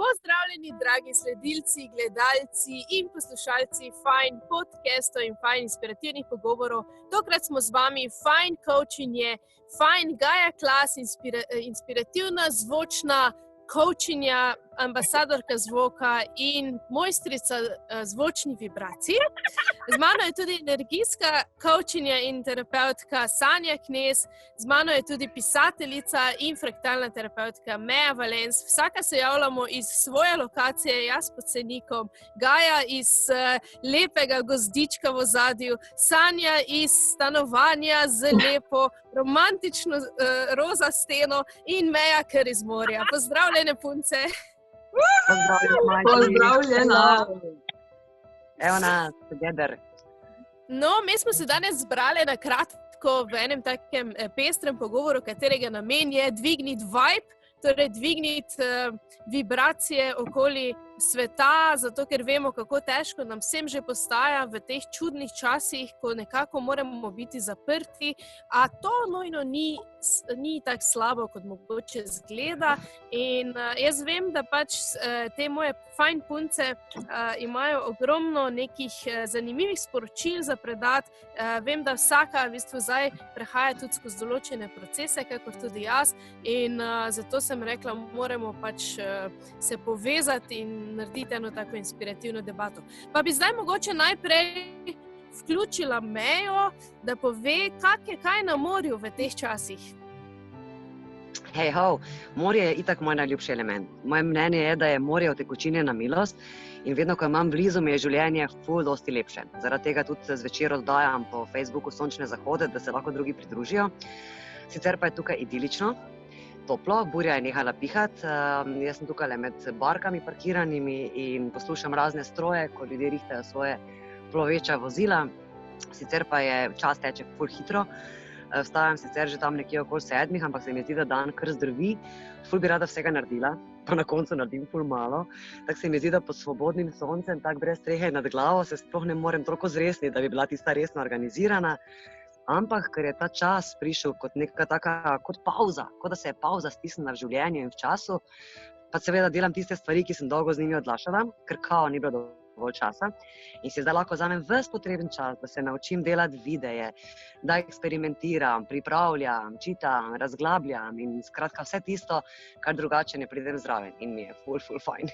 Pozdravljeni, dragi sledilci, gledalci in poslušalci Fine podcastov in Fine inspirativnih pogovorov. Tokrat smo z vami Fine coachinje, Fine Gaia Class, inspirativna zvočna coachinja, ambasadorka zvoka in mojstrica zvočnih vibracij. Z mano je tudi energijska coachinja in terapeutka Sanja Knez, z mano je tudi pisateljica in fraktalna terapeutka Meja Valenc. Vsaka se javljamo iz svoje lokacije, jaz pod Senikom, Gaja iz lepega gozdička v ozadju, Sanja iz stanovanja z lepo romantično roza steno in Meja kar iz morja. Pozdravljene, punce! Pozdravljena! Evo nas, together. No, mi smo se danes zbrali na kratko v enem takem pestrem pogovoru, katerega namen je dvigniti vibe, torej dvigniti vibracije okoli sveta, zato ker vemo, kako težko nam vsem že postaja v teh čudnih časih, ko nekako moramo biti zaprti, a to nujno ni tako slabo, kot mogoče zgleda. In jaz vem, da pač te moje fajn punce imajo ogromno nekih zanimivih sporočil za predati. Vem, da vsaka v bistvu zdaj prehaja tudi skozi določene procese, kakor tudi jaz, in zato sem rekla, moramo pač se povezati in narediti eno tako inspirativno debato. Pa bi zdaj mogoče najprej vključila Mejo, da pove, kaj je na morju v teh časih. Hej, ho, morje je itak moj najljubši element. Moje mnenje je, da je morje utekočinjena milost in vedno, ko imam blizu, mi je življenje ful dosti lepše. Zaradi tega tudi zvečer oddajam po Facebooku sončne zahode, da se lahko drugi pridružijo. Sicer pa je tukaj idilično, toplo, burja je nehala pihati, jaz sem tukaj med barkami parkiranimi in poslušam razne stroje, ko ljudje rihtajo svoje ploveča vozila. Sicer pa je čas teče ful hitro. Vstajam sicer že tam nekje okoli 7, ampak se mi zdi, da dan kar zdrvi. Ful bi rada vsega naredila, pa na koncu naredim ful malo. Tako se mi zdi, da pod svobodnim soncem, tak brez strehe nad glavo, se sploh ne morem toliko zresniti, da bi bila tista resno organizirana. Ampak, ker je ta čas prišel kot neka taka, kot pauza, kot da se je pauza stisnila v življenju in v času, pa seveda delam tiste stvari, ki sem dolgo z njimi odlašala, ker kao ni bilo dovolj časa. In si zdaj lahko vzamem ves potreben čas, da se naučim delati videe, da eksperimentiram, pripravljam, čitam, razglabljam in skratka vse tisto, kar drugače ne pridem zraven in mi je ful fajn.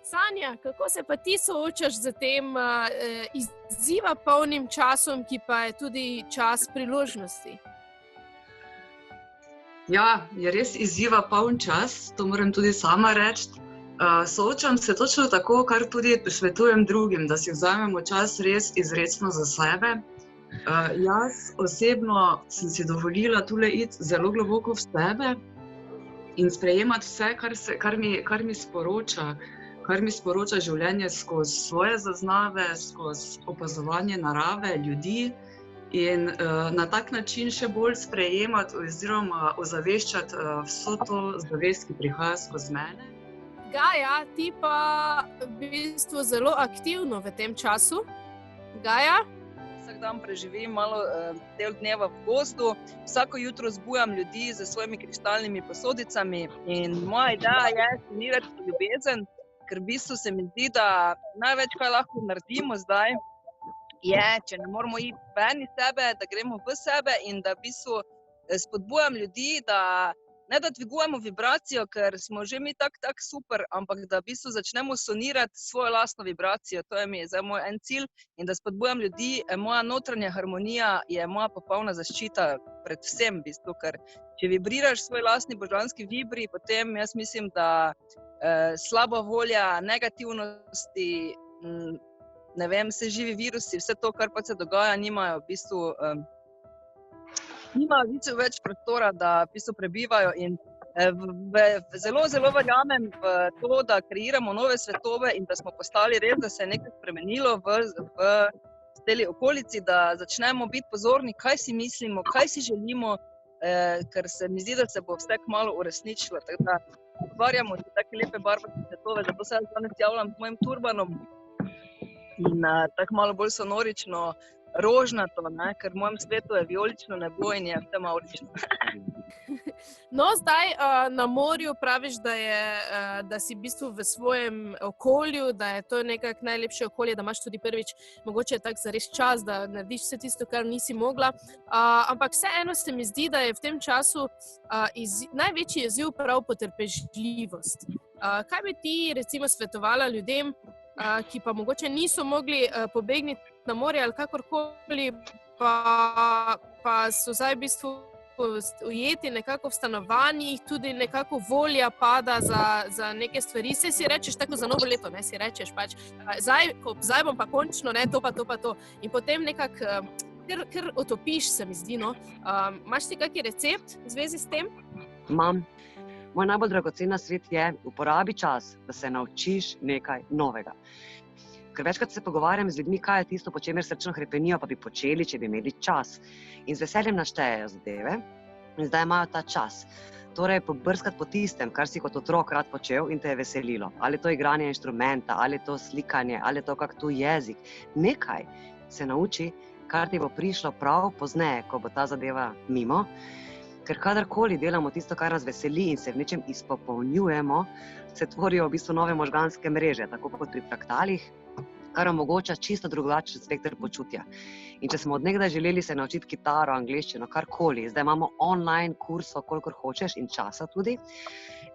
Sanja, kako se pa ti soočaš z tem izziva polnim časom, ki pa je tudi čas priložnosti? Ja, je res izziva poln čas, to moram tudi sama reči. Soočam se točno tako, kar tudi svetujem drugim, da si vzamemo čas res izrecno za sebe. Jaz osebno sem si dovolila tule iti zelo globoko v sebe in sprejemati vse, kar mi sporoča življenje skozi svoje zaznave, skozi opazovanje narave, ljudi in na tak način še bolj sprejemati oziroma ozaveščati vso to zavest, ki prihaja skozi mene. Gaja, ti pa v bistvu zelo aktivno v tem času. Gaja? Vsak dan preživim malo del dneva v gozdu, vsako jutro zbujam ljudi z svojimi kristalnimi posodicami in moja ideja je sanirati ljubezen, ker v bistvu se mi zdi, da največ, kaj lahko naredimo zdaj, je, če ne moramo iti ven iz sebe, da gremo v sebe in da v bistvu spodbujam ljudi, da ne da dvigujemo vibracijo, ker smo že mi tak super, ampak da v bistvu začnemo sonirati svojo lastno vibracijo. To je mi zdaj moj en cilj in da spodbujam ljudi. Moja notranja harmonija je moja popolna zaščita pred vsem, v bistvu, ker če vibriraš svoj lastni božanski vibri, potem jaz mislim, da slaba volja, negativnosti, ne vem, vse živi virusi, vse to, kar pa se dogaja, nimajo v bistvu več prostora, da v bistvu prebivajo in zelo verjamem v to, da kreiramo nove svetove in da smo postali res, da se je nekaj spremenilo v tej okolici, da začnemo biti pozorni, kaj si mislimo, kaj si želimo, ker se mi zdi, da se bo vse kmalu uresničilo. Tako da ustvarjamo take lepe barvate svetove, zato se danes javljam z mojim turbanom in tako malo bolj sonorično, rožnato, ker v mojem svetu je vijolično nebo in je vse mavrično. No, zdaj na morju praviš, da si v bistvu v svojem okolju, da je to nekako najlepše okolje, da imaš tudi prvič mogoče tak zares čas, da narediš vse tisto, kar nisi mogla. Ampak vseeno se mi zdi, da je v tem času največji izziv prav potrpežljivost. Kaj bi ti recimo svetovala ljudem, ki pa mogoče niso mogli pobegniti na morje ali kakorkoli, pa so zdaj v bistvu ujeti nekako v stanovanjih, tudi nekako volja pada za neke stvari. Saj si rečeš tako za novo leto, ne, si rečeš pač, zdaj bom pa končno, ne, to pa to. In potem nekako kar otopiš, se mi zdi, no. Imaš ti kakšen recept v zvezi s tem? Imam. Moj najbolj dragocen nasvet je, uporabi čas, da se naučiš nekaj novega. Ker večkrat se pogovarjam z ljudmi, kaj je tisto, po čemer srčno hrepenijo, pa bi počeli, če bi imeli čas. In z veseljem naštejejo zadeve in zdaj imajo ta čas. Torej, pobrskati po tistem, kar si kot otrok rad počel in te je veselilo. Ali je to igranje inštrumenta, ali je to slikanje, ali je to kak tuj jezik. Nekaj se nauči, kar ti bo prišlo prav pozneje, ko bo ta zadeva mimo. Ker kadarkoli delamo tisto, kar nas veseli in se v nečem izpopolnjujemo, se tvorijo v bistvu nove možganske mreže, tako kot pri fraktalih, kar omogoča čisto drugačen spekter počutja. In če smo od nekdaj želeli se naučiti kitaro, angleščino, karkoli, zdaj imamo online kursov, kolikor hočeš in časa tudi.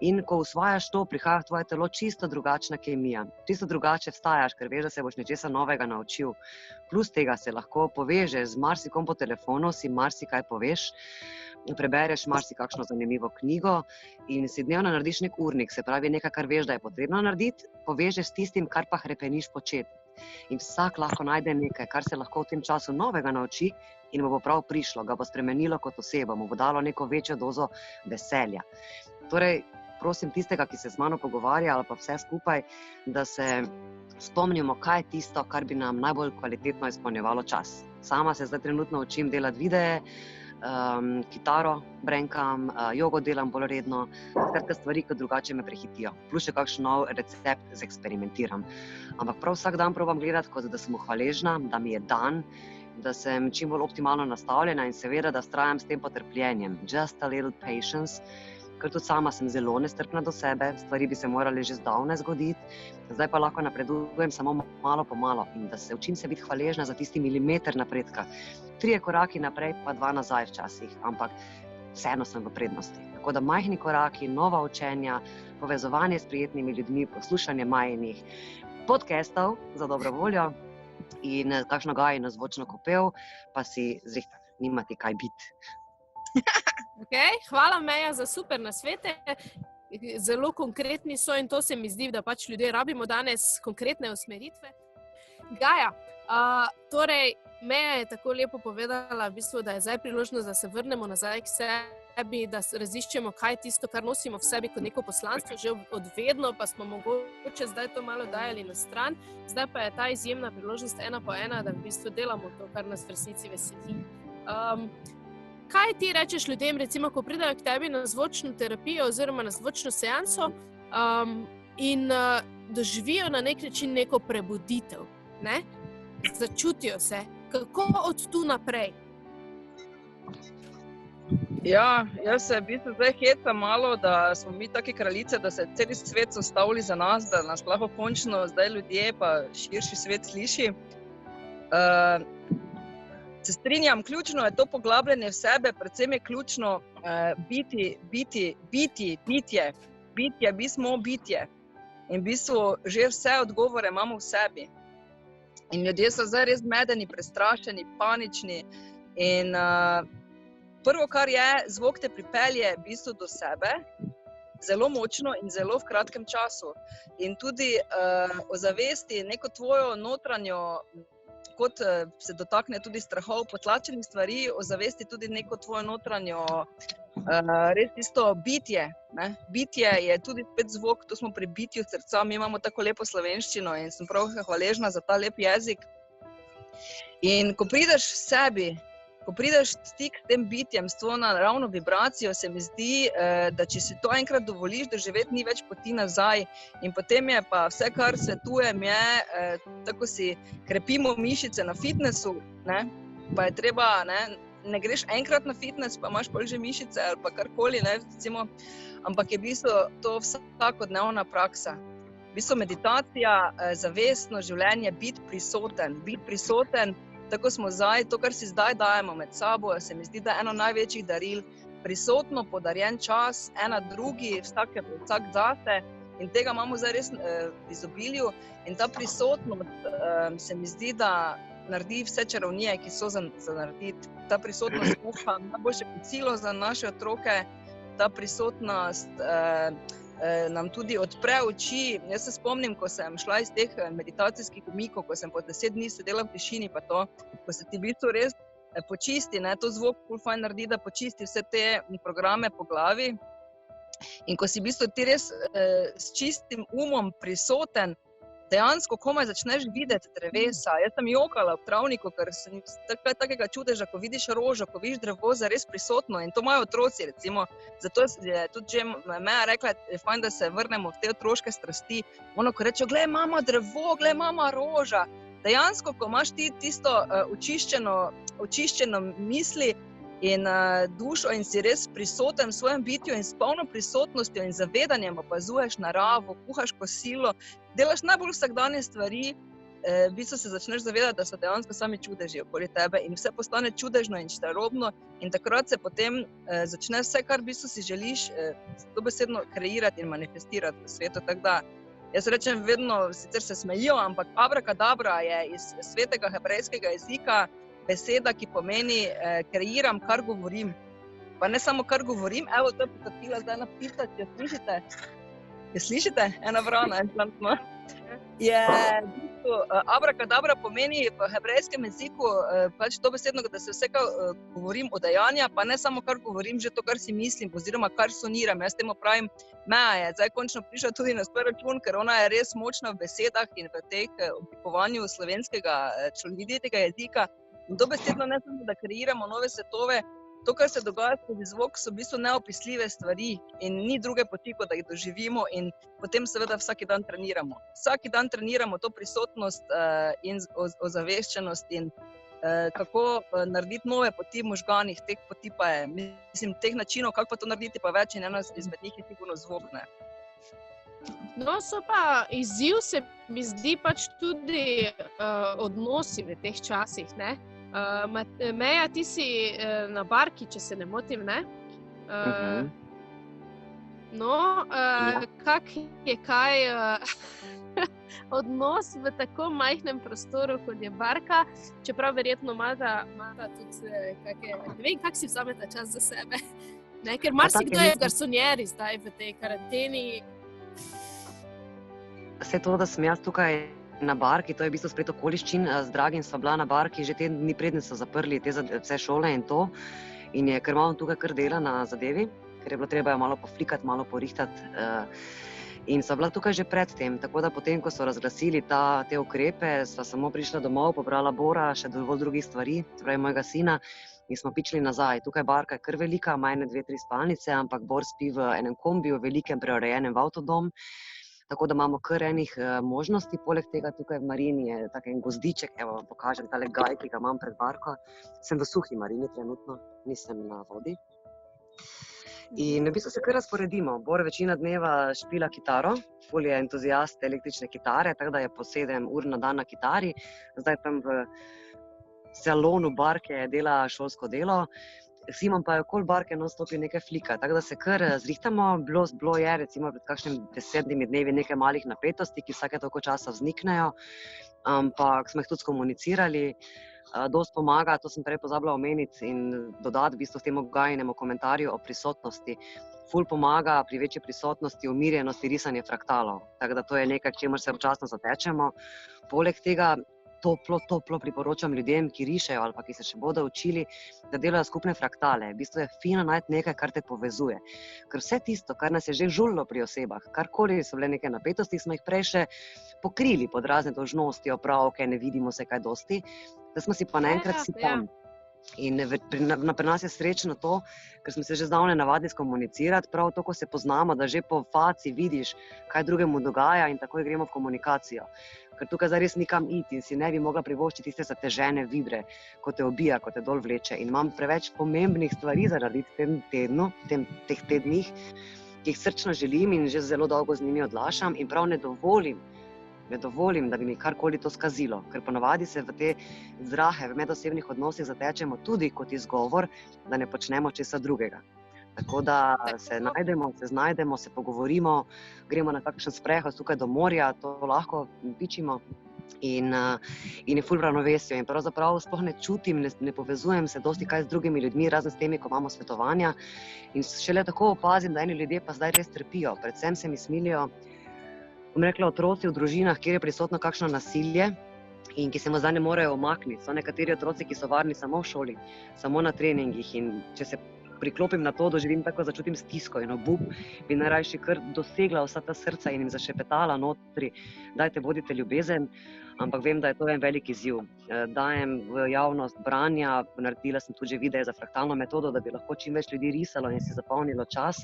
In ko usvajaš to, prihaja v tvoje telo čisto drugačna kemija. Čisto drugače vstajaš, ker veš, da se boš nečesa novega naučil. Plus tega se lahko povežeš z marsikom po telefonu, si marsikaj poveš, prebereš marsikakšno zanimivo knjigo in si dnevno narediš nek urnik, se pravi nekaj, kar veš, da je potrebno narediti, povežeš s tistim, kar pa hrepeniš početi. In vsak lahko najde nekaj, kar se lahko v tem času novega nauči in mu bo prav prišlo, ga bo spremenilo kot osebo, mu bo dalo neko večjo dozo veselja. Torej, prosim tistega, ki se z mano pogovarja ali pa vse skupaj, da se spomnimo, kaj je tisto, kar bi nam najbolj kvalitetno izpolnjevalo čas. Sama se zdaj trenutno učim delati videe, kitaro brenkam, jogo delam bolj redno, skratka stvari, ki drugače me prehitijo. Plus še kakšen nov recept zeksperimentiram. Ampak prav vsak dan probam gledati, kot da sem hvaležna, da mi je dan, da sem čim bolj optimalno nastavljena in seveda, da vztrajam s tem potrpljenjem. Just a little patience, ker tudi sama sem zelo nestrpna do sebe, stvari bi se morali že zdavnaj zgoditi, zdaj pa lahko napredujem samo malo po malo in da se učim se biti hvaležna za tisti milimeter napredka. 3 koraki naprej, pa 2 nazaj včasih, ampak vseeno sem v prednosti. Tako da majhni koraki, nova učenja, povezovanje s prijetnimi ljudmi, poslušanje majinih podcastov za dobro voljo in kakšno gajino zvočno kopel, pa si zrihtati, nimati kaj biti. Okay, hvala Meja za super nasvete, zelo konkretni so in to se mi zdi, da pač ljudje rabimo danes konkretne usmeritve. Gaja, torej Meja je tako lepo povedala, v bistvu, da je zdaj priložnost, da se vrnemo nazaj k sebi, da raziščemo, kaj je tisto, kar nosimo v sebi kot neko poslanstvo, že od vedno, pa smo mogoče zdaj to malo dajali na stran, zdaj pa je ta izjemna priložnost 1 po 1, da v bistvu delamo to, kar nas v resnici veseli. Kaj ti rečeš ljudem, recimo, ko pridejo k tebi na zvočno terapijo oziroma na zvočno seanso in doživijo na nek način neko prebuditev, ne? Začutijo se, kako od tu naprej? Ja, jaz se v bistvu zdaj hecam malo, da smo mi taki kraljice, da se celi svet so stavili za nas, da nas lahko končno zdaj ljudje pa širši svet sliši. Se strinjam, ključno je to poglabljanje v sebe, predvsem je ključno bitje, mi smo bitje. In v bistvu že vse odgovore imamo v sebi. In ljudje so zdaj res zmedeni, prestrašeni, panični. In prvo, kar je, zvok te pripelje v bistvu do sebe, zelo močno in zelo v kratkem času. In tudi ozavesti neko tvojo notranjo, kot se dotakne tudi strahov, potlačenih stvari, ozavesti tudi neko tvojo notranjo, res tisto bitje. Ne? Bitje je tudi spet zvok, to smo pri bitju srca, mi imamo tako lepo slovenščino in sem prav hvaležna za ta lep jezik. In ko prideš v sebi, ko prideš v stik s tem bitjem, s tvojo naravno vibracijo, se mi zdi, da če si to enkrat dovoliš doživeti, ni več poti nazaj. In potem je pa vse, kar svetujem, je, tako si krepimo mišice na fitnessu, ne? Pa je treba ne greš enkrat na fitness, pa imaš pol že mišice ali pa karkoli, ne, recimo, ampak je v bistvu to vsakodnevna praksa. V bistvu meditacija, zavestno življenje, biti prisoten, tako smo zdaj, to, kar si zdaj dajemo med sabo, se mi zdi, da je eno največjih daril, prisotno podarjen čas, ena drugi, vsak zase, in tega imamo zdaj res v izobilju, in ta prisotnost se mi zdi, da naredi vse čarovnije, ki so za narediti. Ta prisotnost je najboljše kocilo za naše otroke, ta prisotnost nam tudi odpre oči. Jaz se spomnim, ko sem šla iz teh meditacijskih umikov, ko sem po 10 dni sedela v tišini, pa to, ko se ti v bistvu res počisti, ne, to zvok ful fajn naredi, da počisti vse te programe po glavi. In ko si v bistvu ti res s čistim umom prisoten, dejansko komaj začneš videti drevesa. Jaz sem jokala v travniku, ker sem takega čudeža, ko vidiš rožo, ko vidiš drevo zares prisotno, in to imajo otroci, recimo. Zato je tudi že Meja rekla, je fajn, da se vrnemo v te otroške strasti. Ono, ko rečejo, glej, mama drevo, glej, mama roža. Dejansko, ko imaš ti tisto očiščeno misli in dušo in si res prisoten v svojem bitju in s polno prisotnostjo in zavedanjem opazuješ naravo, kuhaš kosilo, delaš najbolj vsakdanje stvari, v bistvu se začneš zavedati, da so dejansko sami čudeži okoli tebe in vse postane čudežno in čarobno, in takrat se potem začne vse, kar v bistvu si želiš, dobesedno kreirati in manifestirati v svetu. Tako da jaz rečem vedno, sicer se smejijo, ampak abrakadabra je iz svetega hebrejskega jezika beseda, ki pomeni kreiram, kar govorim. Pa ne samo kar govorim, evo, to je potopila zdaj na pita, če slišite. Je slišite? Ena vrana, je v bistvu abrakadabra pomeni v hebrejskem jeziku pač to besedno, da se vse, kar govorim, udejanja, pa ne samo kar govorim, že to, kar si mislim, oziroma kar soniram. Jaz temu pravim, Meja je zdaj končno prišla tudi na svoj račun, ker ona je res močna v besedah in v teh oblikovanju slovenskega človitega jezika. In dobesedno ne samo, da kreiramo nove svetove, to, kar se dogaja skozi zvok, so v bistvu neopisljive stvari in ni druge poti, kot da jih doživimo, in potem seveda vsak dan treniramo. Vsak dan treniramo to prisotnost in ozaveščenost in kako narediti nove poti v možganih, teh poti pa je, mislim, teh načinov, kako pa to narediti pa več, in eno izmed njih je sigurno zvok, ne. No, so pa izziv se mi zdi pač tudi odnosi v teh časih, ne? Meja, ti si na barki, če se ne motim, ne? No, kak je kaj odnos v tako majhnem prostoru, kot je barka, čeprav verjetno imata tudi ne vem, kak si vzameta čas za sebe, ne? Ker marsikdo je garsonjeri zdaj v tej karanteni. Vse to, da sem jaz tukaj na barki, to je v bistvu splet okoliščin. Z Dragim sva bila na barki že teden dni preden so zaprli te vse šole in to. In je ker imamo tukaj kar dela na zadevi, ker je bilo treba malo poflikati, malo porihtati. In sva bila tukaj že pred tem, tako da potem, ko so razglasili te ukrepe, sva samo prišla domov, pobrala Bora, še dovolj drugih stvari, torej mojega sina, in smo pičili nazaj. Tukaj barka je kar velika, ima 1, 2, 3 spalnice, ampak Bor spi v enem kombiju, velikem, preurejenem v avtodom. Tako da imamo kar enih možnosti. Poleg tega tukaj v Marini je tak en gozdiček, evo, pokažem tale gaj, ki ga imam pred barko. Sem v suhi Marini trenutno, nisem na vodi. In v bistvu se kar razporedimo. Bor večina dneva špila kitaro, ful je entuzijast električne kitare, tako da je po 7 ur na dan na kitari. Zdaj tam v salonu barke dela šolsko delo. Simon pa je okoli barke non-stop nekaj flika, tako da se kar zrihtamo. Bilo je recimo pred kakšnim 10 dnevi nekaj malih napetosti, ki vsake toliko časa vzniknejo, ampak smo jih tudi skomunicirali. Dost pomaga, to sem prej pozabila omeniti in dodati v bistvu v temu gajnemu komentarju o prisotnosti. Ful pomaga pri večji prisotnosti, umirjenosti, risanje fraktalov. Tako da to je nekaj, k čemur se občasno zatečemo. Poleg tega toplo priporočam ljudem, ki rišejo ali pa ki se še bodo učili, da delajo skupne fraktale. V bistvu je fino najti nekaj, kar te povezuje. Ker vse tisto, kar nas je že žulilo pri osebah, karkoli so bile neke napetosti, smo jih prej še pokrili pod razne dolžnosti, opravke, ne vidimo se kaj dosti, da smo si pa naenkrat si tam. In pri nas je srečno to, ker smo se že zdavnaj navadili skomunicirati, prav to, ko se poznamo, da že po faci vidiš, kaj drugemu dogaja in takoj gremo v komunikacijo. Ker tukaj zares nikam iti in si ne bi mogla privoščiti tiste zatežene vibre, ko te obija, ko te dol vleče. In imam preveč pomembnih stvari za narediti v tem tednu, teh tednih, ki jih srčno želim in že zelo dolgo z njimi odlašam in prav ne dovolim, da bi mi karkoli to skazilo, ker ponavadi se v te zdrahe v medosebnih odnosih zatečemo tudi kot izgovor, da ne počnemo česa drugega. Tako da se znajdemo, se pogovorimo, gremo na kakšen sprehod tukaj do morja, to lahko pičimo in je ful ravnovesje. In pravzaprav sploh ne čutim, ne povezujem se dosti kaj z drugimi ljudmi, razen s temi, ko imamo svetovanja. In šele tako opazim, da eni ljudje pa zdaj res trpijo. Predvsem se mi smilijo, bom rekla, otroci v družinah, kjer je prisotno kakšno nasilje in ki se mu zdaj ne morejo omakniti. So nekateri otroci, ki so varni samo v šoli, samo na treningih in če se priklopim na to, doživim tako, začutim stisko in obup, bi najrajši kar dosegla vsa ta srca in jim zašepetala notri, dajte, bodite ljubezen, ampak vem, da je to en velik izziv. Dajem v javnost branja, naredila sem tudi že videe za fraktalno metodo, da bi lahko čim več ljudi risalo in si zapolnilo čas,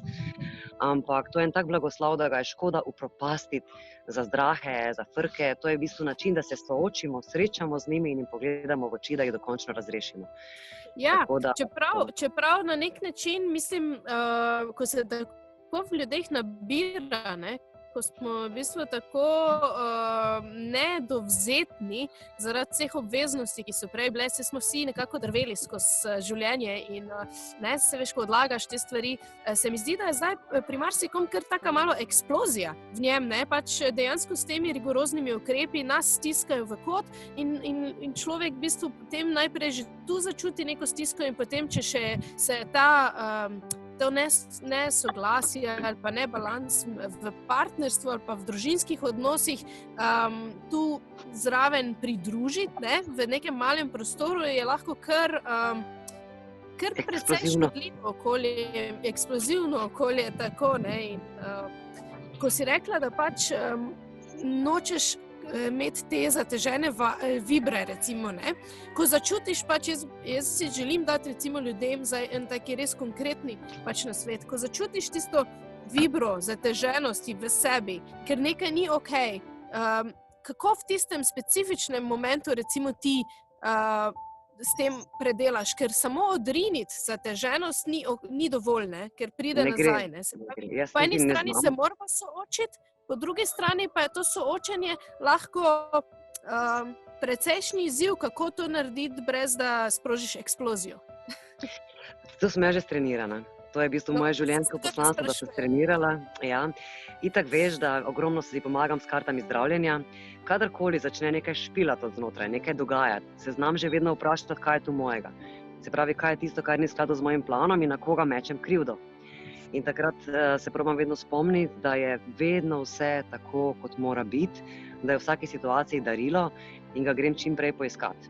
ampak to je en tak blagoslov, da ga je škoda upropastiti za zdrahe, za frke. To je v bistvu način, da se soočimo, srečamo z njimi in jim pogledamo v oči, da jih dokončno razrešimo. Ja, čeprav na nek način, mislim, ko se tako v ljudeh nabira, ne, ko smo v bistvu tako nedovzetni zaradi vseh obveznosti, ki so prej bile, se smo vsi nekako drveli skozi življenje in ne, se veš, ko odlagaš te stvari, se mi zdi, da je zdaj pri marsikom kar taka malo eksplozija v njem, ne, pač dejansko s temi rigoroznimi ukrepi nas stiskajo v kot in človek v bistvu potem najprej že tu začuti neko stisko in potem, če še se to nesoglasje ali pa nebalans v partnerstvu ali pa v družinskih odnosih tu zraven pridružiti, ne, v nekem malem prostoru je lahko kar precej škodljivo okolje, eksplozivno okolje, tako, ne, in ko si rekla, da pač nočeš imeti te zatežene vibre, recimo, ne. Ko začutiš, pač jaz si želim dati recimo ljudem za en taki res konkretni pač nasvet, ko začutiš tisto vibro zateženosti v sebi, ker nekaj ni okej, kako v tistem specifičnem momentu recimo ti s tem predelaš, ker samo odriniti zateženost ni dovolj, ne, ker pride nazaj, ne. Se pravi, po eni strani se moramo soočiti, po drugi strani pa je to soočenje lahko precejšnji izziv, kako to narediti, brez da sprožiš eksplozijo. To sem jaz že strenirana. To je v bistvu moje življenjsko poslanstvo, da sem strenirala. Ja. Itak veš, da ogromno si pomagam s kartami zdravljenja. Kadarkoli začne nekaj špilati od znotraj, nekaj dogajati, se znam že vedno vprašati, kaj je tu mojega. Se pravi, kaj je tisto, kar ni v skladu z mojim planom in na koga mečem krivdo. In takrat se probam vedno spomniti, da je vedno vse tako, kot mora biti, da je v vsaki situaciji darilo in ga grem čim prej poiskati.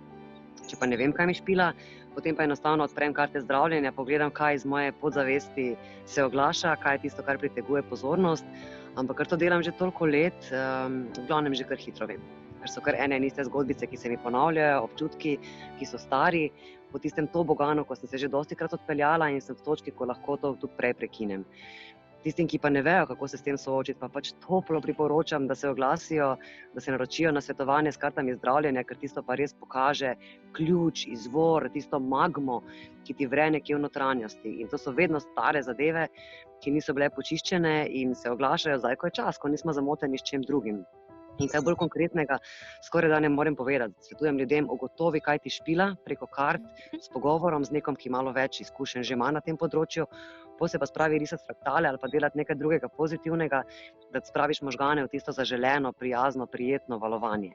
Če pa ne vem, kaj mi špila, potem pa enostavno odprem karte zdravljenja, pogledam, kaj iz moje podzavesti se oglaša, kaj je tisto, kar priteguje pozornost, ampak ker to delam že toliko let, v glavnem že kar hitro vem. Ker so kar ene in iste zgodbice, ki se mi ponavljajo, občutki, ki so stari, po tistem toboganu, ko sem se že dostikrat odpeljala in sem v točki, ko lahko to tudi prej prekinem. Tistim, ki pa ne vejo, kako se s tem soočiti, pa pač toplo priporočam, da se oglasijo, da se naročijo na svetovanje s kartami zdravljenja, ker tisto pa res pokaže ključ, izvor, tisto magmo, ki ti vre nekje v notranjosti. In to so vedno stare zadeve, ki niso bile počiščene in se oglašajo zdaj, ko je čas, ko nismo zamoteni s čem drugim. In kaj bolj konkretnega, skoraj da ne morem povedati. Svetujem ljudem, ugotovi, kaj ti špila preko kart, s pogovorom z nekom, ki malo več izkušenj že ima na tem področju, potem se pa spravi risati fraktale ali pa delati nekaj drugega pozitivnega, da spraviš možgane v tisto zaželeno, prijazno, prijetno valovanje.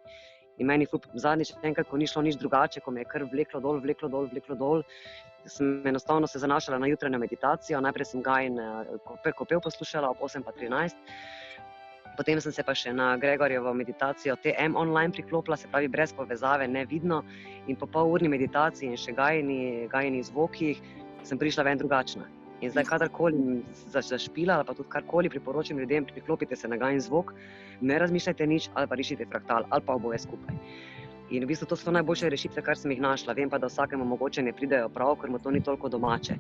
In meni zadnjič enkrat, ko ni šlo nič drugače, ko me je kar vleklo dol, sem enostavno se zanašala na jutranjo meditacijo. Najprej sem Gajin kopel poslušala ob 8:13, potem sem se pa še na Gregorjevo meditacijo TM online priklopila, se pravi brez povezave, nevidno, in po pol urni meditaciji in še Gajini zvokih sem prišla ven drugačna. In zdaj, kadarkoli zašpila ali pa tudi karkoli priporočam ljudem, priklopite se na Gajin zvok, ne razmišljajte nič ali pa rišite fraktal ali pa oboje skupaj. In v bistvu to so najboljše rešitve, kar sem jih našla. Vem pa, da vsakemu mogoče ne pridejo prav, ker mu to ni toliko domače.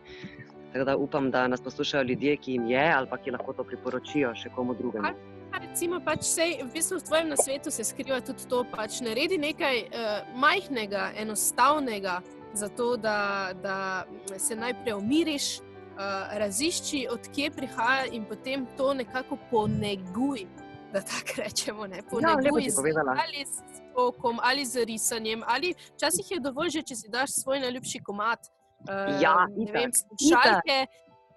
Tako da upam, da nas poslušajo ljudje, ki jim je ali pa ki lahko to priporočijo še komu drugemu. Recimo v bistvu v tvojem nasvetu se skriva tudi to, naredi nekaj majhnega, enostavnega, zato da se najprej umiriš, razišči, od kje prihaja in potem to nekako poneguj, da tako rečemo, ne, poneguj ali s spokom, ali z risanjem, ali včasih je dovolj že, če si daš svoj najljubši komad, ne vem,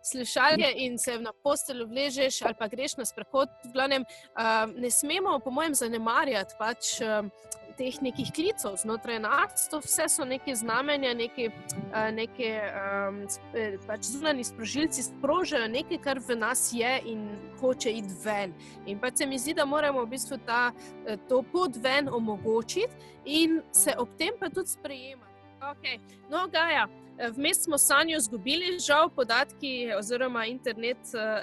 slušalke in se na posteljo vležeš ali pa greš na sprehod. V glavnem, ne smemo, po mojem, zanemarjati teh nekih klicev znotraj nas. To vse so neke znamenja, neke zunanji sprožilci sprožajo nekaj, kar v nas je in hoče iti ven. In se mi zdi, da moramo v bistvu to pot ven omogočiti in se ob tem pa tudi sprejemati. Okay. No, Gaja, vmes smo Sanjo izgubili, žal podatki oziroma internet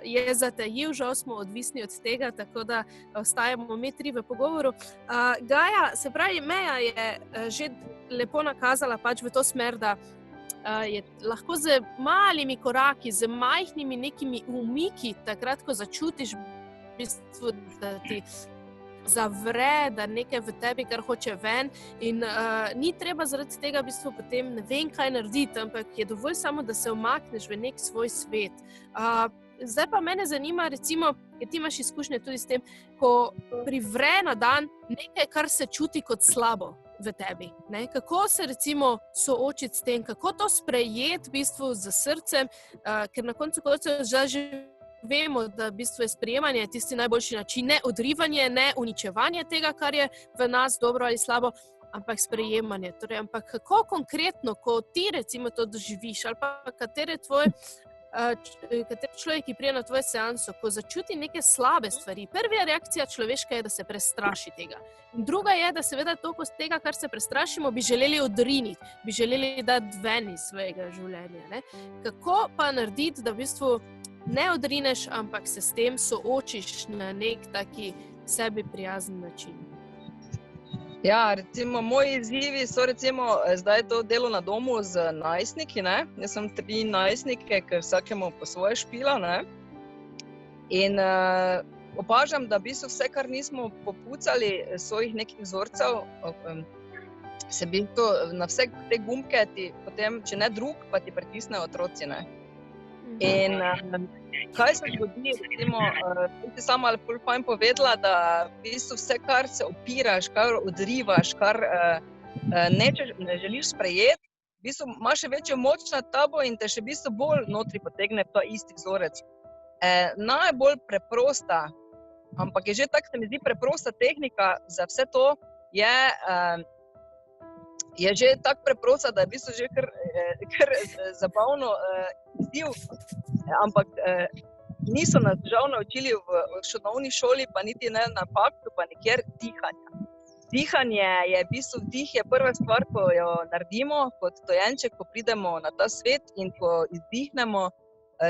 je zatajil, žal smo odvisni od tega, tako da ostajamo mi tri v pogovoru. Gaja, se pravi, Meja je že lepo nakazala v to smer, da je lahko z malimi koraki, z majhnimi nekimi umiki, takrat, ko začutiš v bistvu, da ti zavre, da nekaj v tebi, kar hoče ven in ni treba zaradi tega v bistvu potem ne vem kaj narediti, ampak je dovolj samo, da se umakneš v nek svoj svet. Zdaj pa mene zanima, recimo, ker ti imaš izkušnje tudi s tem, ko privre na dan nekaj, kar se čuti kot slabo v tebi. Ne? Kako se recimo soočiti s tem, kako to sprejeti v bistvu z srcem, ker na koncu že vemo, da v bistvu je sprejemanje tisti najboljši način, ne odrivanje, ne uničevanje tega, kar je v nas dobro ali slabo, ampak sprejemanje. Torej, ampak kako konkretno, ko ti recimo to doživiš, ali pa kateri človek, ki prije na tvojo seanso, ko začuti neke slabe stvari, prva reakcija človeška je, da se prestraši tega. In druga je, da seveda toliko z tega, kar se prestrašimo, bi želeli odriniti, bi želeli dati ven iz svojega življenja. Ne? Kako pa narediti, da v bistvu ne odrineš, ampak se s tem soočiš na nek taki sebi prijazen način? Ja, recimo moji izzivi so zdaj to delo na domu z najstniki, ne? Jaz sem 3 najstnike, ker vsakemu po svoje špila, ne? In opažam, da v bistvu vse, kar nismo popucali svojih nekih vzorcev, se v bistvu na vse te gumbke ti potem, če ne drug, pa ti pritisnejo otroci, ne? In kaj se zgodi, recimo, ti sama je fajn povedala, da v bistvu vse, kar se opiraš, kar odrivaš, kar ne želiš sprejeti, v bistvu imaš še večjo moč nad tabo in te še v bistvu bolj notri potegne ta isti vzorec. Najbolj preprosta, ampak je že tako, se mi zdi, preprosta tehnika za vse to, je že tako preprosta, da je v bistvu že kar zabavno izziv, ampak niso nas žal naučili v osnovni šoli, pa niti ne na faktu, pa nikjer dihanja. Dihanje je v bistvu, vdih je prva stvar, ko jo naredimo kot dojenček, ko pridemo na ta svet in ko izdihnemo,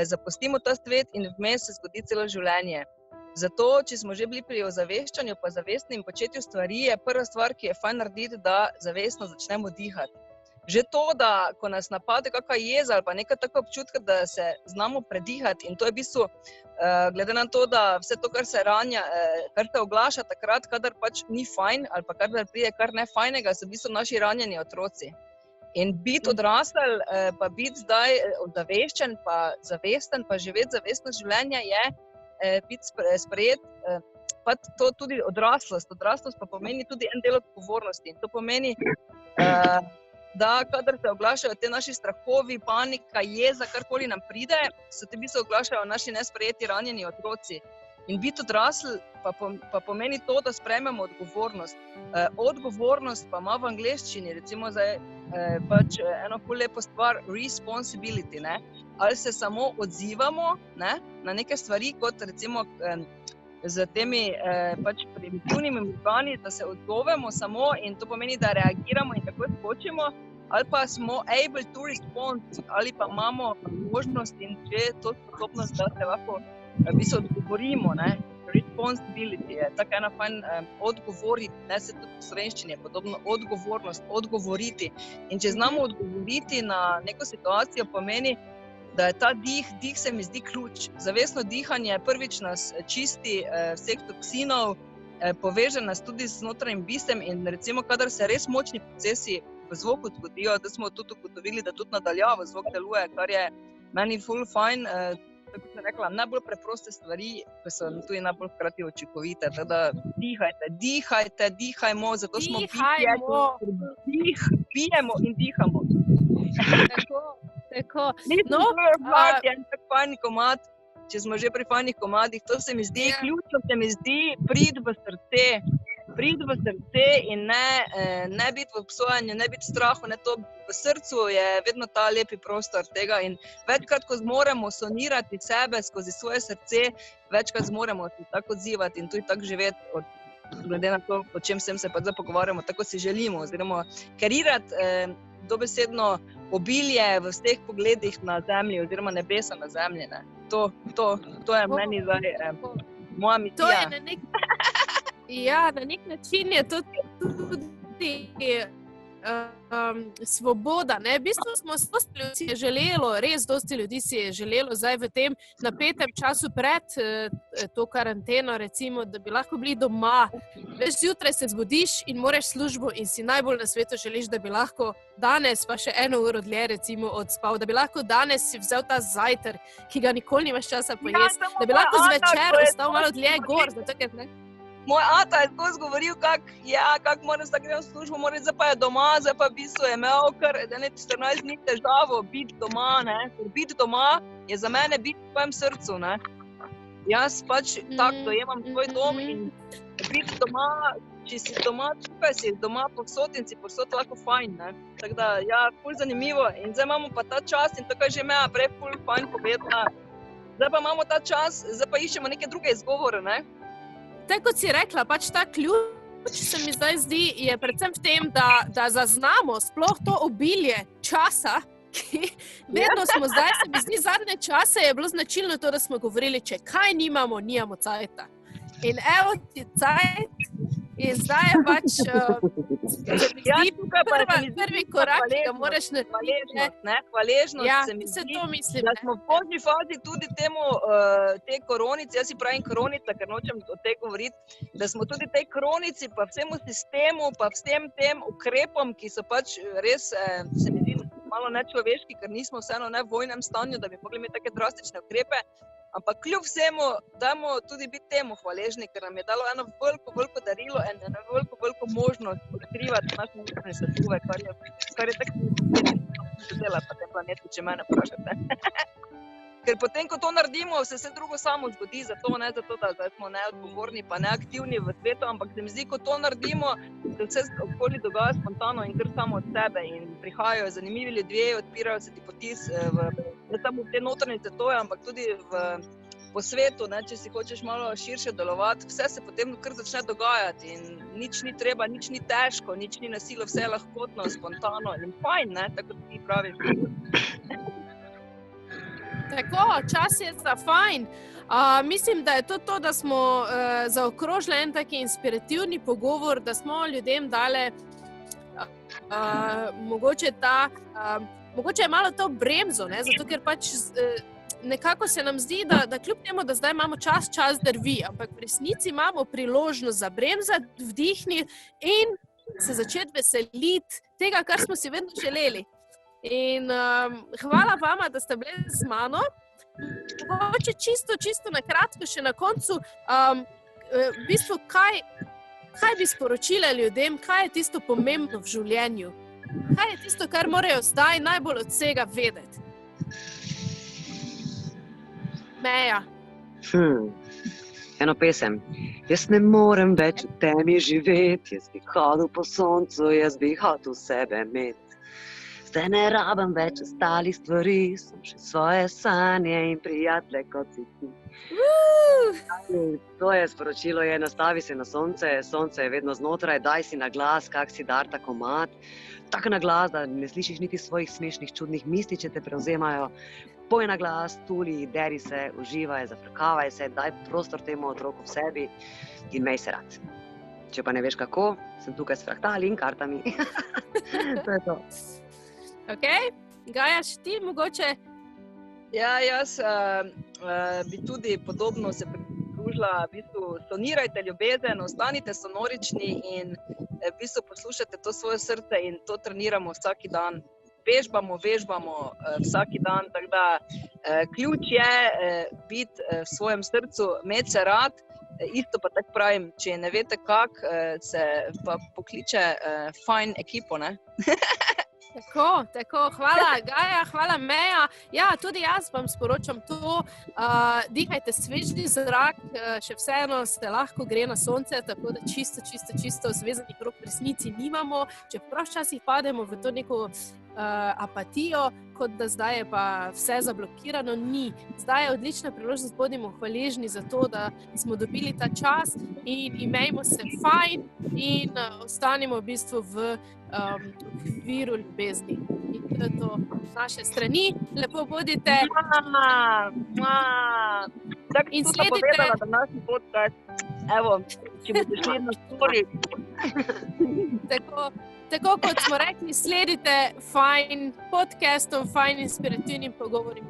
zapustimo ta svet in vmes se zgodi celo življenje. Zato, če smo že bili pri ozaveščanju pa zavestnem početju stvari, je prva stvar, ki je fajn narediti, da zavestno začnemo dihati. Že to, da ko nas napade kakšna jeza ali pa nekaj tako občutka, da se znamo predihati in to je v bistvu, glede na to, da vse to, kar se ranja, kar se oglaša takrat, kadar pač ni fajn ali pa kadar pride kar ne fajnega, so v bistvu naši ranjeni otroci. In biti odrasel, pa biti zdaj ozaveščen, pa zavesten, pa živeti zavestno življenje je biti sprejet, pa to tudi odraslost. Odraslost pa pomeni tudi en del odgovornosti. In to pomeni, da kadar se oglašajo te naši strahovi, panika, jeza, karkoli nam pride, se te v bistvu oglašajo naši nesprejeti ranjeni otroci. In biti odrasel pa pomeni to, da sprejmemo odgovornost. Odgovornost pa ima v angleščini, recimo zdaj, pač eno ful lepo stvar, responsibility, ne? Ali se samo odzivamo, ne? Na neke stvari, kot recimo z temi pač primitivnimi možgani, da se odzovemo samo in to pomeni, da reagiramo in tako skočimo, ali pa smo able to respond, ali pa imamo možnost in že to sposobnost, da se lahko v bistvu odgovorimo, ne? responsibility, je tako ena fajn odgovoriti, ne se tudi v slovenščini, je podobno odgovornost, odgovoriti. In če znamo odgovoriti na neko situacijo, pomeni, da je ta dih se mi zdi ključ. Zavestno dihanje prvič nas čisti vseh toksinov, poveže nas tudi z notranjim bistrem in recimo, kadar se res močni procesi v zvoku zgodijo, da smo tudi ugotovili, da tudi nadaljavo zvok deluje, kar je meni ful fajn, tako sem rekla, najbolj preproste stvari, ko so tudi najbolj hkrati učinkovite. Tako da dihajmo, zato smo pijemo in dihamo. Tako. Tak fajn komad, če smo že pri fajnih komadih, to se mi zdi, ključno se mi zdi, pridi v srce in ne biti v obsojanju, ne biti v strahu, ne to. V srcu je vedno ta lepi prostor tega in večkrat, ko zmoremo sonirati sebe skozi svoje srce, večkrat zmoremo se tako odzivati in tudi tako živeti, glede na to, o čem se pa zdaj pogovarjamo, tako si želimo, oziroma kreirati dobesedno obilje v vseh pogledih na zemlji oziroma nebesa na zemlji. Ne. To je meni zdaj moja misija. Na nek način je to tudi svoboda. Ne? V bistvu smo dosti ljudi si je želelo zdaj v tem napetem času pred to karanteno, recimo, da bi lahko bili doma. Veš, zjutraj se zbudiš in moraš službo in si najbolj na svetu želiš, da bi lahko danes pa še 1 uro dlje recimo odspal, da bi lahko danes si vzel ta zajtrk, ki ga nikoli nimaš časa pojesti, da bi lahko zvečer ostal malo dlje gor, zato ker ne. Moj ata je tako govoril, kako moram zdaj grem v službo, zdaj pa je doma, zdaj pa v bistvu je imel kar 14 dni težavo biti doma, ne. Ker biti doma je za mene biti v svojem srcu, ne. Jaz pač tako dojemam svoj dom in biti doma, če si doma tukaj, si doma povsod in si povsod lahko fajn, ne. Tako da, ful zanimivo. In zdaj imamo pa ta čas in tako je že meja prej ful fajn povedala. Zdaj pa imamo ta čas, zdaj pa iščemo neke druge izgovore, ne. Tako kot si rekla, pač ta ključ se mi zdaj zdi, je predvsem v tem, da zaznamo sploh to obilje časa, ki vedno smo zdaj, se mi zdi, zadnje čase je bilo značilno to, da smo govorili, če kaj nimamo cajta. In evo ti cajt in zdaj je pač prvi korak, ki ga moraš narediti. Hvaležnost se mi zdi, da smo v pozni fazi tudi te koronice, jaz si pravim kronica, ker nočem o tej govoriti, da smo tudi tej kronici, pa vsemu sistemu, pa vsem tem ukrepom, ki so pač res, se mi zdi, malo nečloveški, ker nismo vseeno ne v vojnem stanju, da bi mogli imeti take drastične ukrepe. Ampak kljub vsemu, dajmo tudi biti temu hvaležni, ker nam je dalo eno veliko darilo in eno veliko možnost odkrivati naše notranje svetove, kar je tako dela pa tem planetu, če mene vprašate. Ker potem, ko to naredimo, se vse drugo samo zgodi, zato da smo neodgovorni pa neaktivni v svetu, ampak se mi zdi, ko to naredimo, se vse okoli dogaja spontano in kar samo od sebe in prihajajo zanimivi ljudje, odpirajo se ti poti ne samo v te notranje svetove, ampak tudi po svetu, ne, če si hočeš malo širše delovati, vse se potem kar začne dogajati in nič ni treba, nič ni težko, nič ni nasilo, vse je lahkotno, spontano in fajn, ne, tako ti praviš. Tako, čas je za fajn. Mislim, da je to, da smo zaokrožili en taki inspirativni pogovor, da smo ljudem dali mogoče je malo to bremzo, ne? Zato ker pač nekako se nam zdi, da kljub temu, da zdaj imamo čas drvi, ampak v resnici imamo priložnost za bremzati, vdihniti in se začeti veseliti tega, kar smo si vedno želeli. In hvala vama, da ste bili z mano. Mogoče čisto na kratko še na koncu, v bistvu, kaj bi sporočile ljudem, kaj je tisto pomembno v življenju? Kaj je tisto, kar morajo zdaj najbolj od vsega vedeti? Meja. Eno pesem. Jaz ne morem več v temi živeti, jaz bi hodil po soncu, jaz bi hotel sebe imeti. Zdaj ne rabim več ostalih stvari, sem še svoje sanje in prijatelje kot si ti. To je sporočilo, nastavi se na sonce, sonce je vedno znotraj, daj si na glas, kak si dar ta komad. Tako na glas, da ne slišiš niti svojih smešnih, čudnih misli, če te prevzemajo. poj na glas, tuli, deri se, uživaj, zafrkavaj se, daj prostor temu otroku v sebi in imej se rad. Če pa ne veš kako, sem tukaj s fraktali in kartami. To je to. Ok, Gaja, ti mogoče? Ja, jaz bi tudi podobno se pridružila, v bistvu sonirajte ljubezen, ostanite sonorični in v bistvu poslušajte to svoje srce in to treniramo vsak dan. Vežbamo vsak dan, tako da ključ je biti v svojem srcu, imeti se rad, isto pa tako pravim, če ne vete kako, se pa pokliče fajn ekipo, ne? Tako, hvala Gaja, hvala Meja. Ja, tudi jaz vam sporočam to, dihajte svežni zrak, še vseeno se lahko gre na sonce, tako da čisto zvezanih rok v resnici nimamo, čeprav včasih pademo v to neko apatijo, kot da zdaj je pa vse zablokirano, ni. Zdaj je odlična priložnost, bodimo hvaležni za to, da smo dobili ta čas in imejmo se fajn in ostanimo v bistvu v okviru ljubezni. In to je to z naše strani. Lepo bodite. In sledite. Povedala današnji podcast. Evo, če boste šli na story. Tako kot smo rekli, sledite fajn podcastom, fajn inspirativnim pogovorim,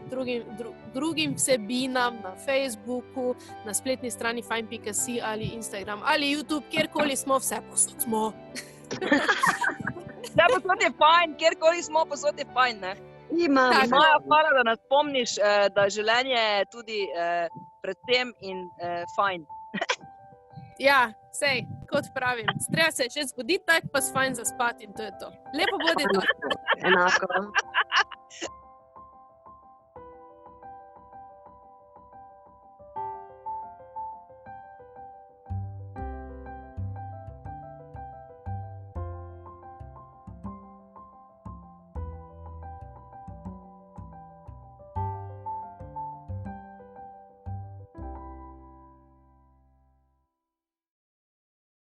drugim vsebinam na Facebooku, na spletni strani fajn.si ali Instagram ali YouTube, kjerkoli smo, vse posod smo. Vse posod je fajn, kjerkoli smo, posod je fajn, ne? Maja, hvala, da nas spomniš, da življenje je tudi predvsem in fajn. Ja, sej, kot pravim, treba se še zbuditi, tako pa s fajn zaspati in to je to. Lepo bodite. Enako.